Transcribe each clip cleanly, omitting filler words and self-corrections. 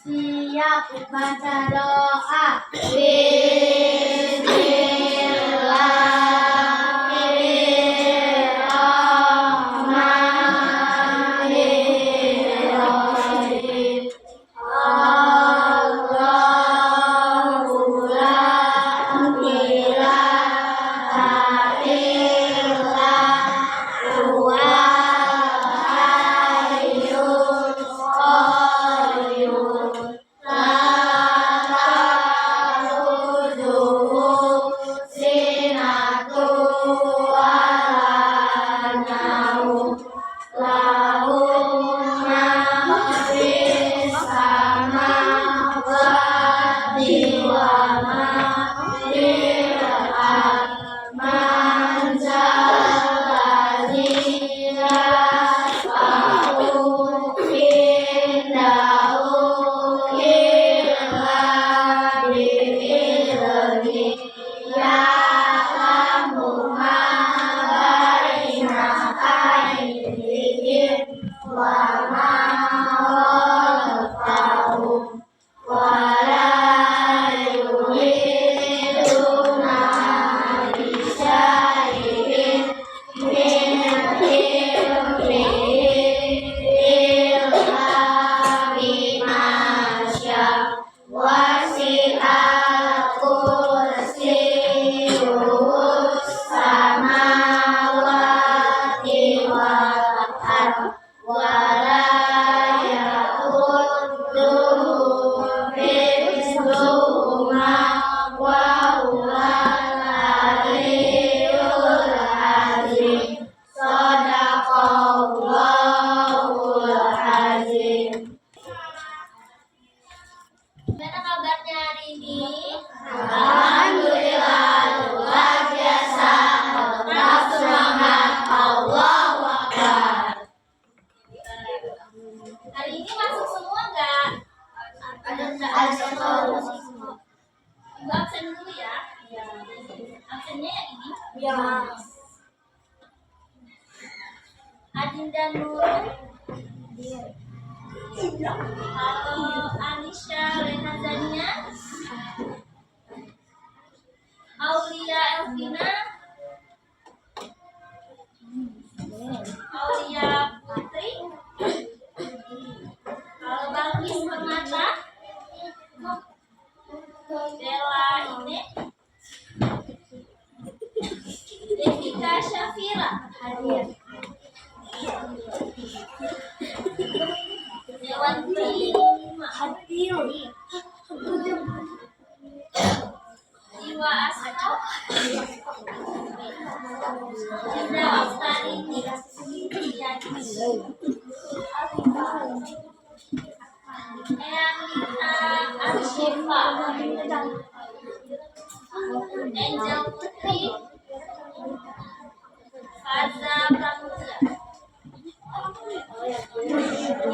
Siap baca doa. Bismillahirrahmanirrahim. Allahu la ilaha illa huwal hayyul qayyum. La ta'khudhuhu sinatun wa la nawm. Lahu ma fis samawati wa ma fil ardh. Man zalladzi yashfa'u indahu illa bi'idhnihi. Ya'lamu ma baina aydihim wa ma khalfahum wa la yuhituna bi syai'in min ilmihi illa bima syaa'. Wasi'a kursiyyuhus samawati wal ardh wa la ya'uduhu hifdhuhuma wa huwal aliyyul azim. Shadaqallahul azim. Gimana kabarnya hari ini? Alhamdulillah, luar biasa. Tetap semangat. Allahu Akbar. Hari ini masuk semua enggak? Ada satu. Ibu absen dulu ya. Absennya yang ini? Ya. Adinda Nurul. Halo Anisha Renazania. Aulia Elvina. Aulia Putri. Halo Balkis Permata. Dela Ine. Devika Syafira. Hadir. Dewanti Hadir. Jiwa Asma. Dinda Astari. Eanita Arshifa. Angel Putri. Faza Pramudia.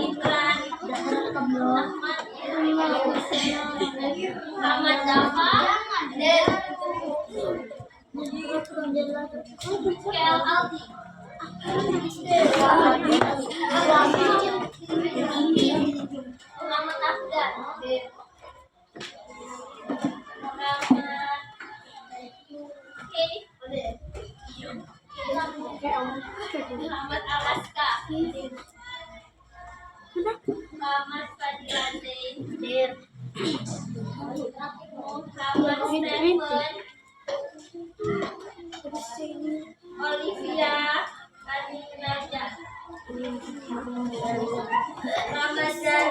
Ibran Ahmad Ahmad Dafa Kel Aldi Muhammad Afdan Muhammad Alaska Muhammad Fadilan Zain Muhammad Stephen Olivia Adinaja Ramadan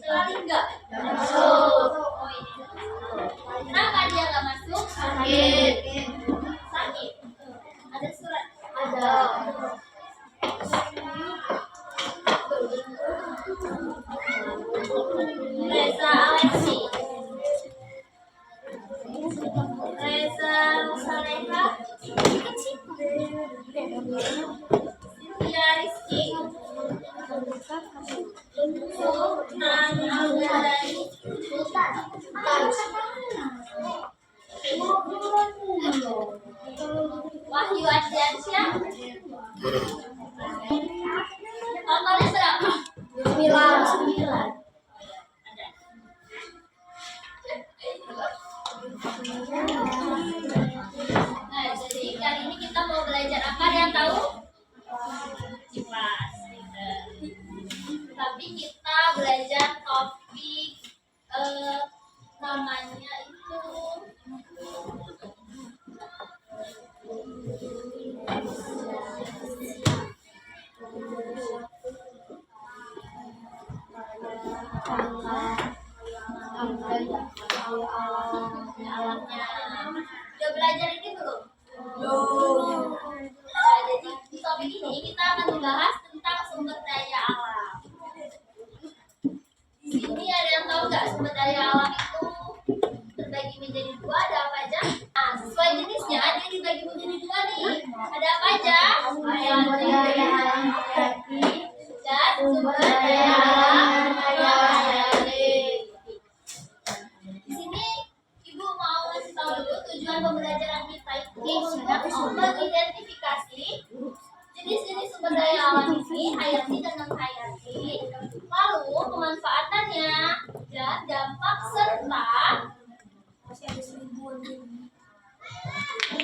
Selalu enggak? Masuk. Kenapa dia enggak masuk? Sakit. Sakit. Ada surat? Ada. Reza Alexi. Reza Saleha. Cynthia Rizky. Sultan Al-Ghazali. Nah, jadi kali ini kita mau belajar apa, ada yang tahu? Kipas. Tapi kita belajar topik namanya itu alamnya. Udah belajar ini belum? Belum. Nah, jadi di topik ini kita akan membahas tentang sumber daya alam. Di sini ada yang tahu nggak sumber daya alam itu terbagi menjadi dua, ada apa aja? Nah, sesuai jenisnya dia dibagi menjadi dua nih. Ada apa aja? Sumber daya alam hayati dan sumber daya alam hayati. Di sini Ibu mau ngasih tahu dulu tujuan pembelajaran kita itu untuk mengidentifikasi jenis-jenis sumber daya alam ini, hayati dan non hayati. Lalu pemanfaatannya dan dampak serta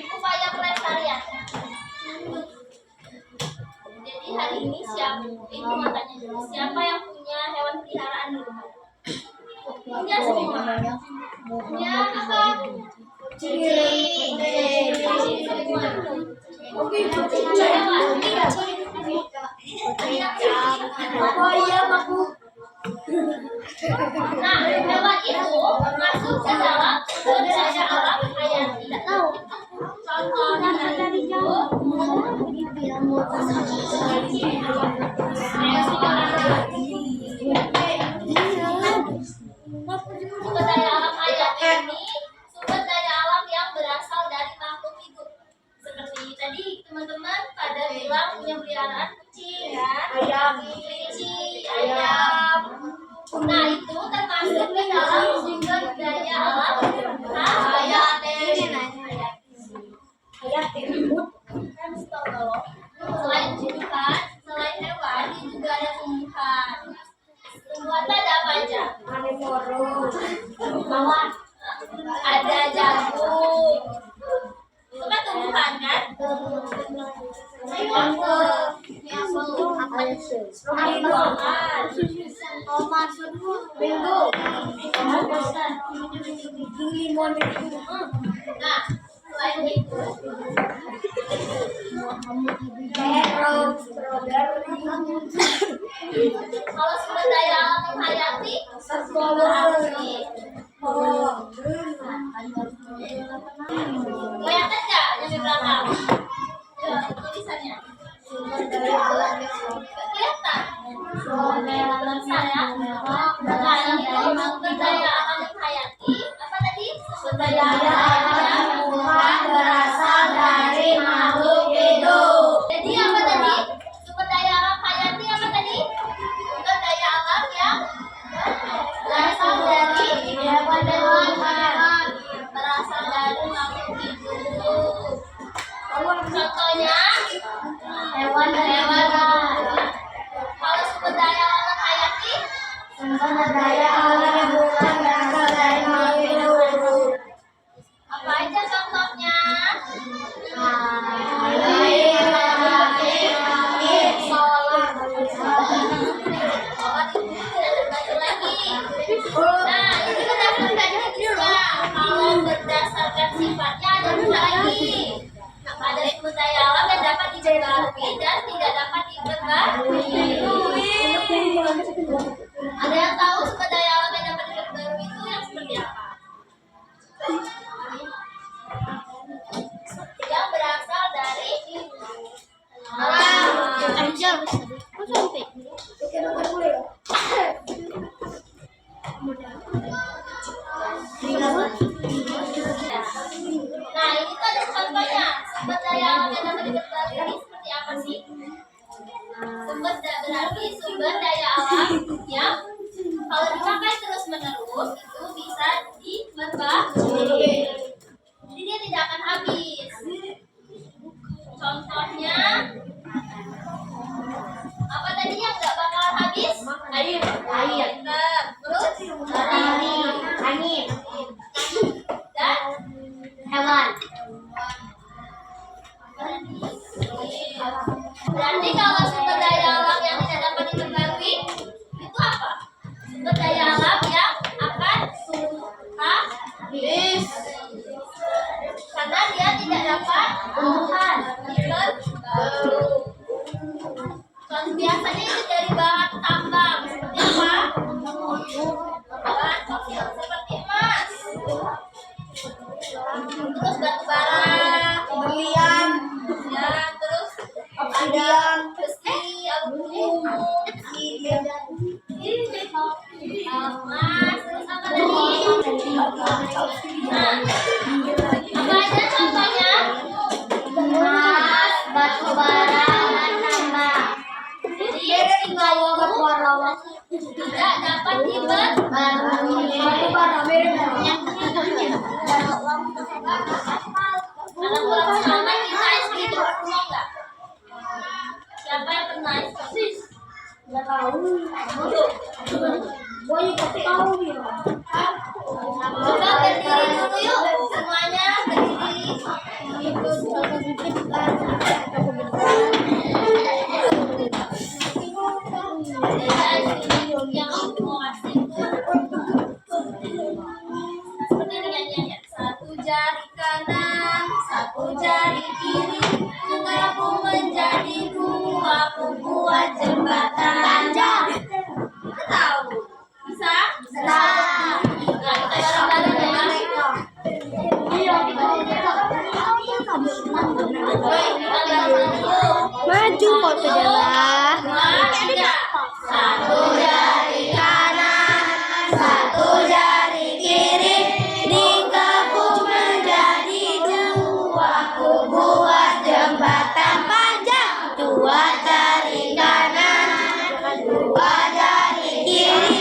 upaya pelestariannya. Jadi hari ini Ibu mau tanya dulu, siapa yang punya hewan peliharaan di rumah? Punya semua. Punya apa? Kucing. Semua. Oke, kucing. Nah, hewan itu masuk ke dalam sumber daya alam hayati. Tidak tahu. Contohnya dari jauh. Sumber daya alam hayati ini sumber daya alam yang berasal dari makhluk hidup. Seperti tadi teman-teman pada bilang punya peliharaan kucing, ayam, kelinci, ayam. Nah, itu termasuk ke dalam sumber daya alam hayati. Selain tumbuhan, selain hewan, ini juga ada tumbuhan. Tumbuhan ada apa aja? Ada jagung. Itu kan tumbuhan kan? Nah, selain itu kalau sumber daya alam hayati berarti kelihatan nggak yang di belakang? Tulisannya kelihatan. Saya nah ini sumber daya alam hayati apa tadi? Sumber daya alam yang bukan berasal dari makhluk hidup. Jadi apa tadi? Sumber daya alam hayati apa tadi? Sumber daya alam yang berasal dari hewan-hewan, berasal dari makhluk hidup. Contohnya hewan-hewan. Kalau sumber daya alam hayati, sumber daya alam yang bukan berasal dari makhluk hidup. Apa aja contohnya? Nah, ini kita belajar juga. Kalau berdasarkan sifatnya ada dua lagi. Ada sumber daya alam yang dapat diperbarui dan tidak dapat diperbarui. Ada yang tahu sumber daya alam yang dapat diperbarui itu yang seperti apa? Yang berasal dari alam. Nah, ini tuh ada contohnya. Sumber daya alam yang dapat diperbarui ini seperti apa sih? Berarti sumber daya alam yang kalau dipakai terus menerus itu bisa diperbarui. Jadi dia tidak akan habis. Contohnya apa tadi yang nggak bakalan habis? Air. Terus matahari. apa aja contohnya? Emas, batu bara, dan tambang. Jadi tidak dapat diperbarui. Kalau pulang sekolah kita SD itu mau nggak? Siapa yang pernah SD? Nggak tahu. Gue juga tahu ya. Coba berdiri dulu yuk, semuanya berdiri. Yang aku mau kasih seperti ini nyanyiannya. Satu jari kanan, satu jari kiri, menggabung menjadi dua, aku buat jembatan panjang. Tahu? Bisa? Bisa. Nah, kita bareng-bareng ya. Maju kok saudara. Satu jari kanan, satu jari kiri, digabung menjadi dua, aku buat jembatan panjang. Dua jari kanan, dua jari kiri,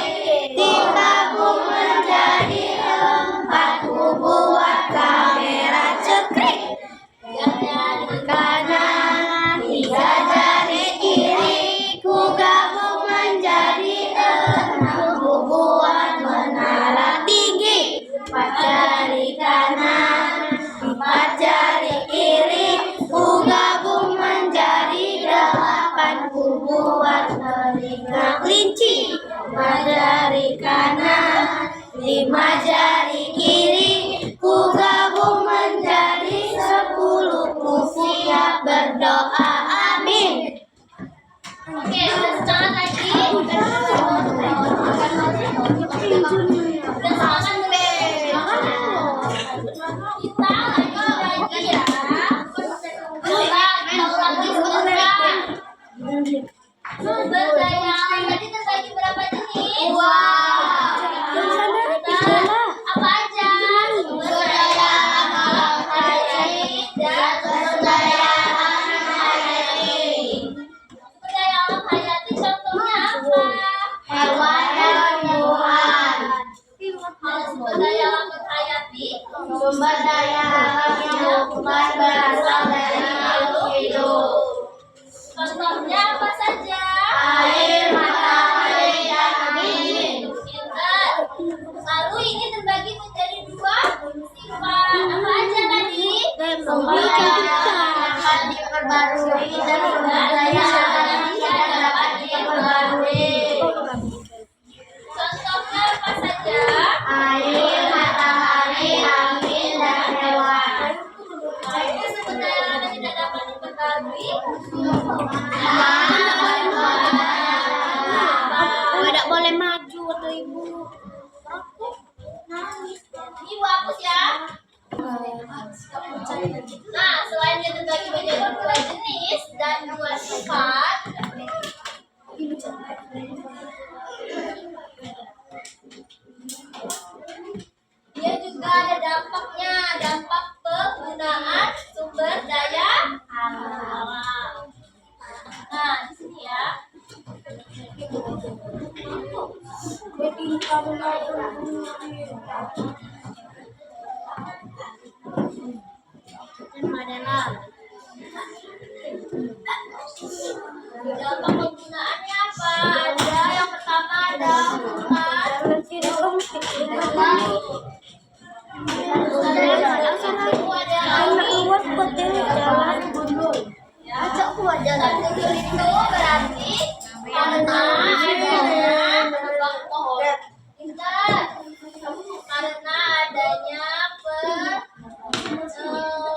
digabung menjadi empat, aku buat kamera cekrik. Tiga jari kanan, tiga jari kiri, ku gabung menjadi enam, ku buat menara tinggi. Empat jari kanan, empat jari kiri, ku gabung menjadi delapan, ku buat telinga kelinci. Lima jari kanan, lima jari kiri, ku gabung menjadi 10, ku siap berdoa, amin. Oke, semangat lagi. Semangat deh. Kita lagi ya. Coba kita ulangi sebentar. Sumber daya alam tadi terbagi berapa jenis? Dua. Apa aja? Sumber daya alam hayati dan sumber daya alam hayati. Sumber daya alam hayati contohnya apa? Hewan dan tumbuhan. Kalau sumber daya alam hayati, sumber daya alam yang bukan berasal dari makhluk hidup. Contohnya apa saja? Air, matahari, dan angin. Pintar. Lalu ini terbagi menjadi dua sifat. Apa aja tadi? Sumber daya yang dapat diperbarui dan sumber daya yang tidak dapat diperbarui. Contohnya apa saja? Air, matahari, angin, dan hewan. Lalu sumber daya yang tidak dapat diperbarui. Tidak boleh maju atau ibu. Ini ibu hapus ya. Nah, selain dia terbagi menjadi dua jenis dan dua sifat, dia juga ada dampaknya, dampak penggunaan sumber daya alam. Nah, di sini ya. Dampak penggunaannya apa? Ada yang pertama ada itu berarti karena adanya penebang pohon. Karena adanya penebangan pohon secara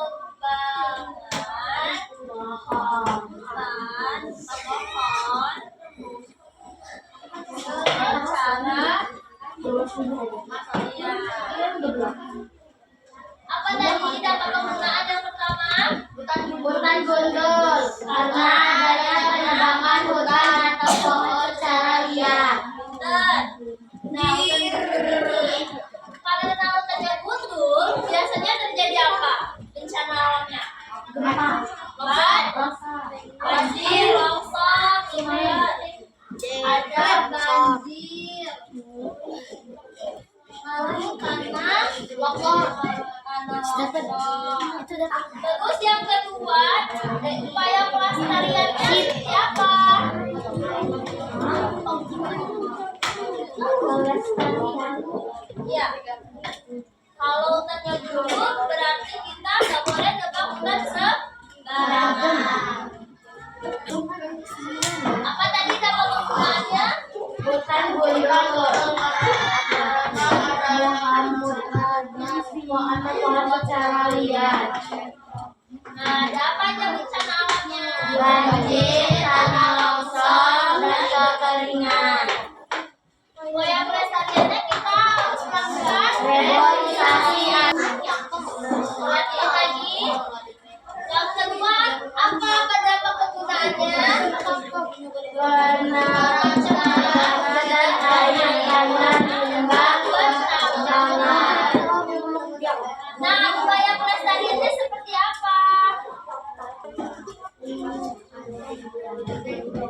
apa tadi dampak penggunaan yang pertama? Hutan gundul karena adanya penebangan hutan atau pohon secara liar. Nah, karena Terus yang kedua, upaya pelestariannya seperti apa? Iya. Kalau hutannya gundul berarti kita nggak boleh nebang hutan sembarangan. Apa tadi nama penggunaannya? Hutan gundul. Nah, ada apa aja bencana alamnya? Banjir, tanah longsor, dan kekeringan. Upaya pelestariannya kita harus melakukan reboisasi. Perhatian lagi. Yang kedua, apa dampak penggunaannya? Penerangan dan tayangan lembah penambangan. Nah, upaya pelestariannya seperti apa?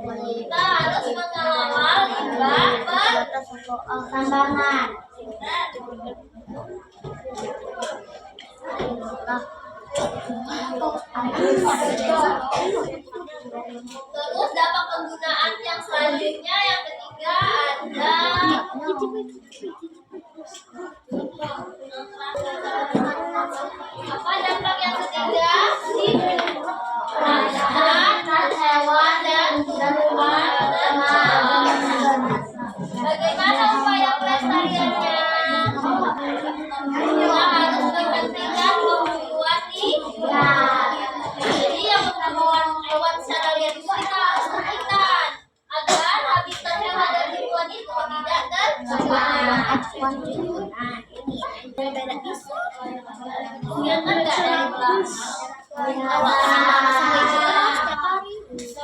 Kita harus mengelola limbah penambangan. Terus dampak penggunaan yang selanjutnya yang ketiga ada apa dampak yang ketiga? Perasaan hewan dan tumbuhan tercemar. Bagaimana upaya pelestariannya? Kita harus menghentikan pemburuan ikan. Jadi yang bernama hewan secara liar itu kita harus hentikan agar habitat hewan dan tumbuhan itu tidak tercemar. Yang enggak coba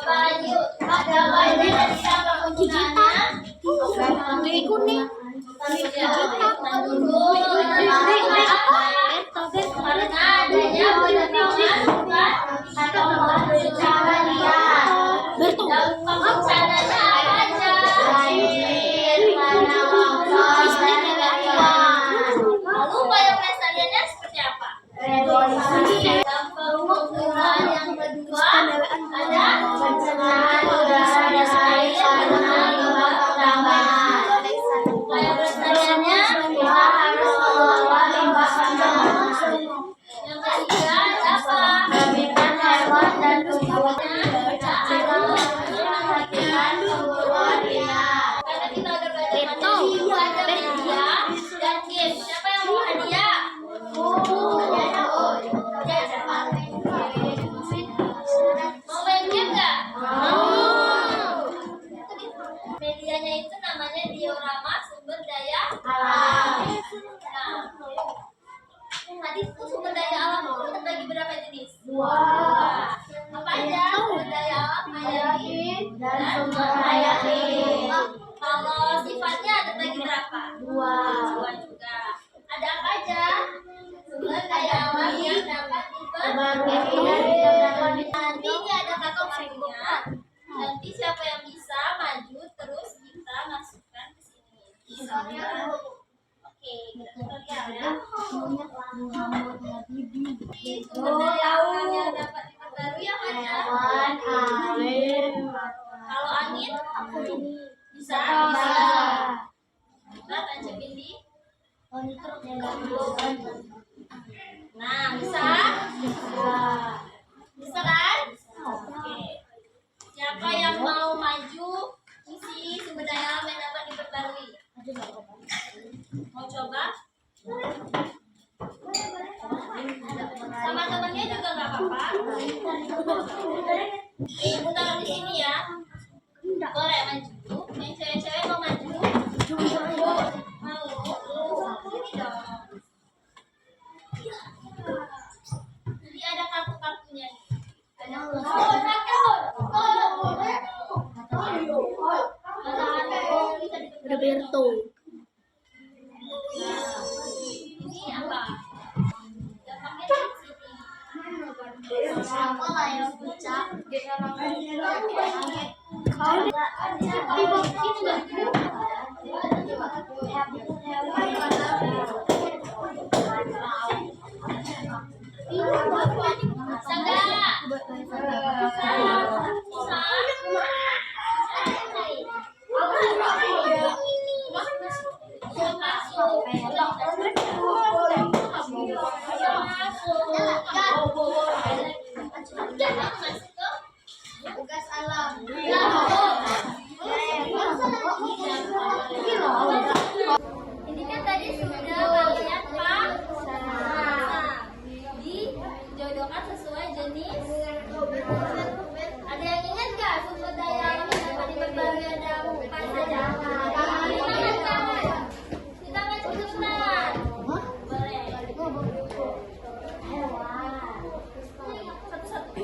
lanjut. Ada banyak dari dampak penggunaannya. Kuning. Karena adanya penebangan hutan atau pemburuan secara liar. Dampak bencananya apa aja? Banjir, tanah longsor, dan kekeringan. Lalu upaya pelestariannya seperti apa? Dampak penggunaan yang kedua ada pencemaran udara dan air karena limbah penambangan. Upaya pelestariannya kita harus mengelola limbah penambangan. Yang ketiga ada apa? Habitat hewan dan tumbuhan memperhatikan pemburuan liar. Karena kita udah belajar materi, ada hadiah dan game. Siapa yang mau hadiah? Mau main game nggak? Medianya itu namanya diorama sumber daya alam. Nah, tadi itu sumber daya alam itu terbagi berapa jenis? Dua. Apa aja? Sumber daya alam, hayati, dan sumber hayati. Kalau sifatnya terbagi berapa? Dua. Dua juga. Ada apa aja? Sumber daya alam yang dapat diperbaiki dan dapat nanti ini ada kartu-kartunya. Nanti siapa yang bisa maju terus kita masukkan ke sini. Oke, kita lihat ya. Sumber daya alam yang dapat diperbarui apa aja? Air. Kalau angin bisa. Kita tancepin di. Nah, bisa? Bisa kan? Oke. Siapa yang mau maju isi sumber daya alam yang dapat diperbarui? Mau coba? Sama temennya juga nggak apa-apa. Ibu taruh di sini ya. Boleh maju. Yang cewek-cewek mau maju? Mau. Sini dong. Jadi ada kartu-kartunya nih. Roberto. Ini apa? Dampaknya di sini. Apa lah yang puncak? Tugas alam. Ini kan tadi sudah kalian dijodohkan sesuai jenis. Ada yang ingat nggak sumber daya alam yang dapat dibagi ada apa saja? Kita akan sebentar. Boleh. Satu-satu.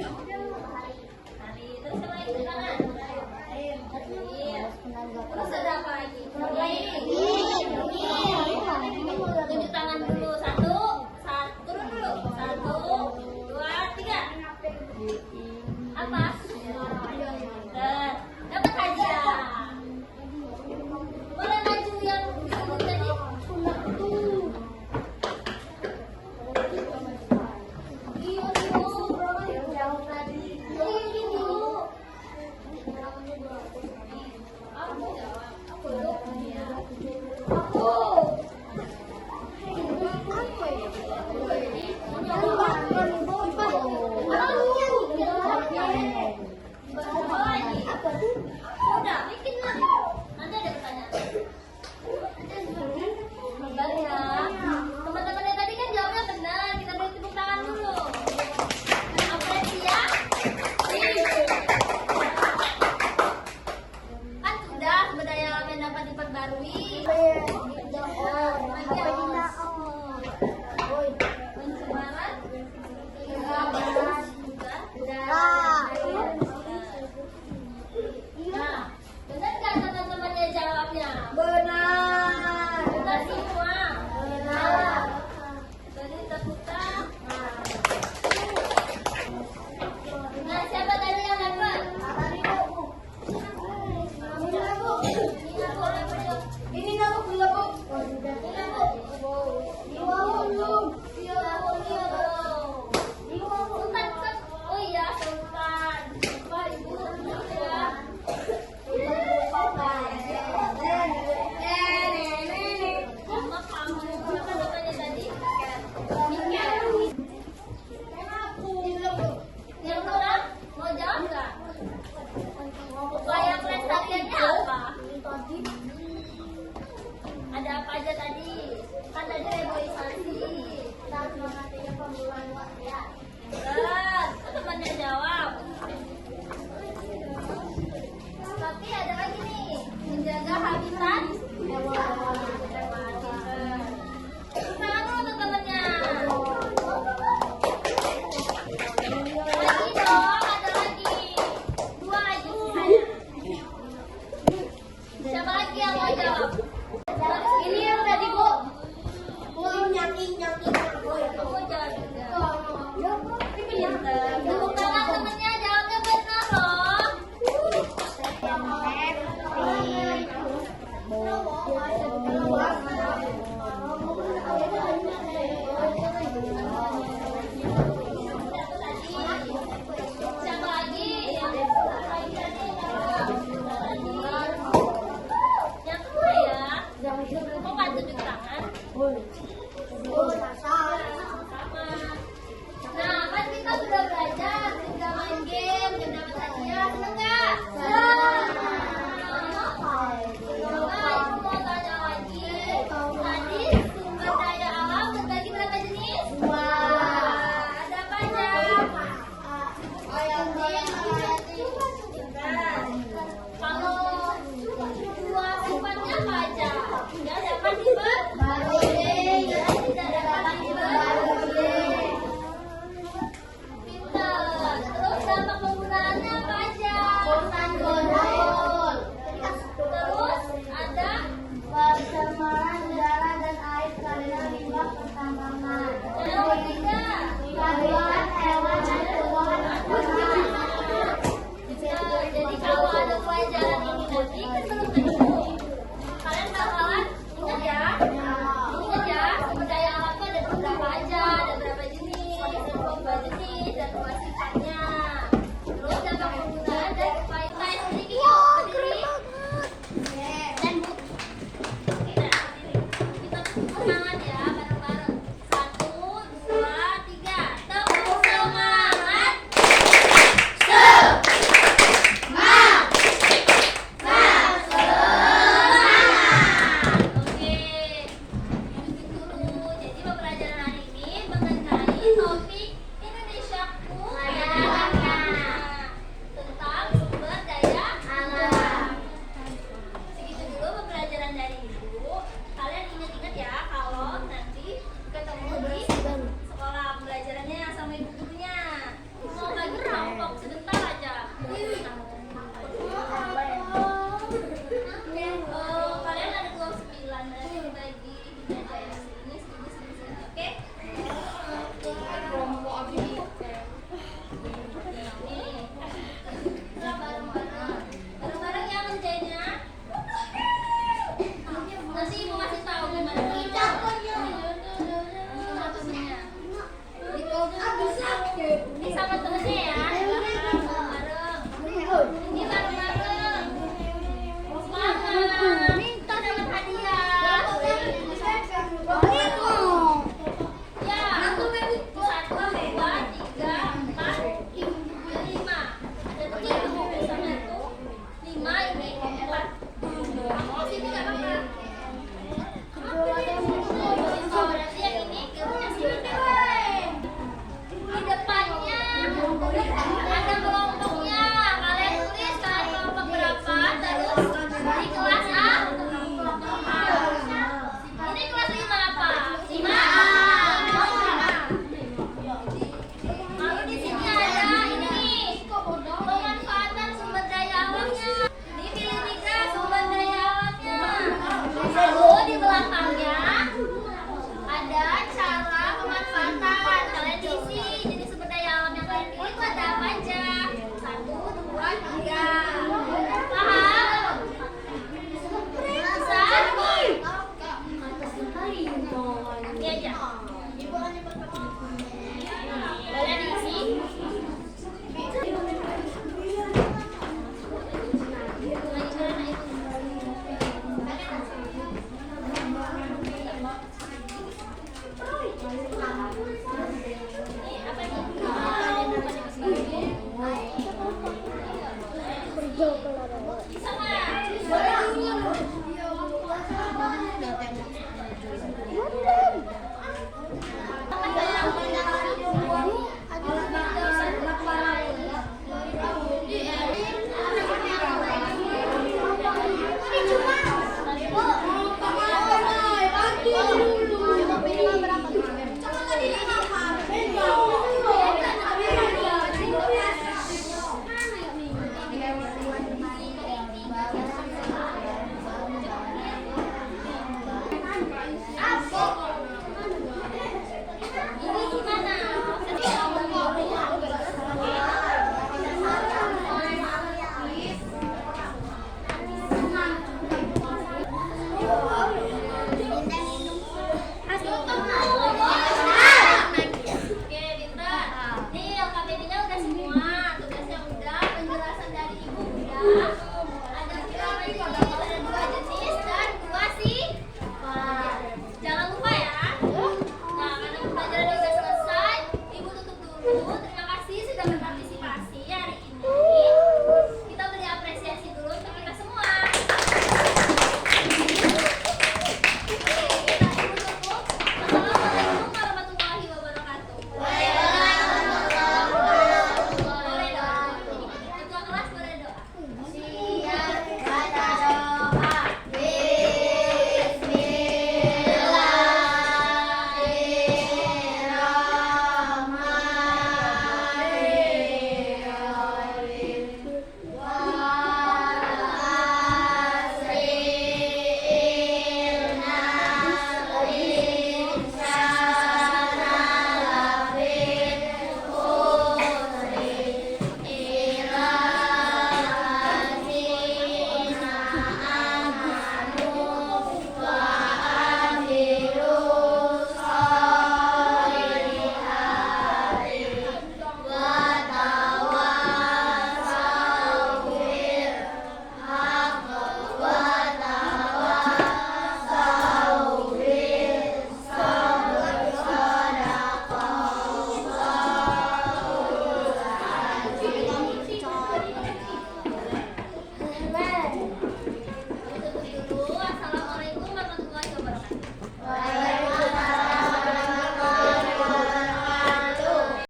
belakang.